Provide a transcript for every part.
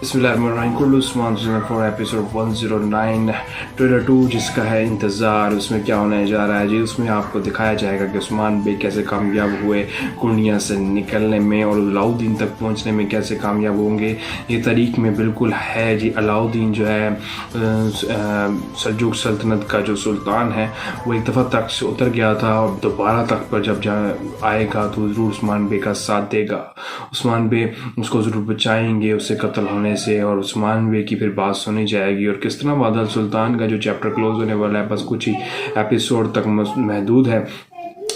For episode 109 trailer 2 जिसका है इंतज़ार। उसमें क्या होने जा रहा है जी? उसमें आपको दिखाया जाएगा कि उस्मान बे कैसे कामयाब हुए कुर्निया से निकलने में और अलाउद्दीन तक पहुंचने में कैसे कामयाब होंगे। ये तारीख में बिल्कुल है जी। अलाउद्दीन जो है सल्जुक सल्तनत का जो सुल्तान है वो एक दफ़ा तख्त से उतर गया था और दोबारा तख्त पर जब आएगा तो ज़रूर उस्मान बे का साथ देगा। उस्मान बे उसको ज़रूर बचाएंगे उससे कत्ल होने से और उस्मान बे की फिर बात सुनी जाएगी। और किस तरह बादल सुल्तान का जो चैप्टर क्लोज होने वाला है, बस कुछ ही एपिसोड तक महदूद है,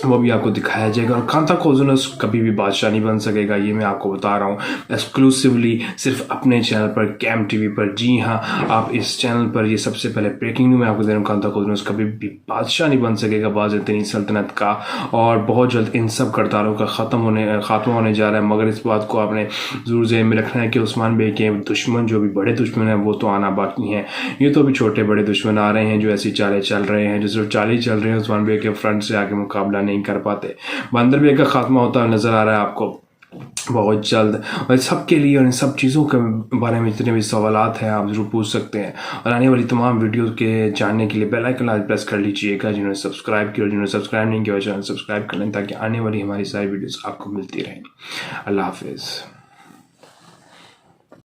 वो भी आपको दिखाया जाएगा। और कांता कोजुनस कभी भी बादशाह नहीं बन सकेगा, ये मैं आपको बता रहा हूँ एक्सक्लूसिवली सिर्फ अपने चैनल पर कैम टीवी पर। जी हाँ, आप इस चैनल पर ये सबसे पहले ब्रेकिंग न्यूज़ मैं आपको दे रहा हूँ। कांता कोजुनस कभी भी बादशाह नहीं बन सकेगा बाज़-ए-तनी सल्तनत का, और बहुत जल्द इन सब करतारों का खात्मा होने जा रहा है। मगर इस बात को आपने ज़रूर ज़हन में रखना है कि उस्मान बे के दुश्मन जो भी बड़े दुश्मन हैं वो तो आना बाकी हैं। ये तो अभी छोटे बड़े दुश्मन आ रहे हैं जो ऐसी चालें चल रहे हैं, जो सिर्फ चालें चल रहे हैं, उस्मान बे के फ्रंट से आके मुकाबला नहीं कर पाते। बंदर बे का खात्मा होता हुआ नजर आ रहा है आपको बहुत जल्द। और सबके लिए और इन सब चीज़ों के बारे में जितने भी सवालात हैं आप ज़रूर पूछ सकते हैं। और आने वाली तमाम वीडियो के जानने के लिए बेल आइकन आज प्रेस कर लीजिएगा। जिन्होंने सब्सक्राइब किया और जिन्होंने सब्सक्राइब नहीं किया चैनल सब्सक्राइब कर लें ताकि आने वाली हमारी सारी वीडियोस आपको मिलती रहें। अल्लाह हाफिज़।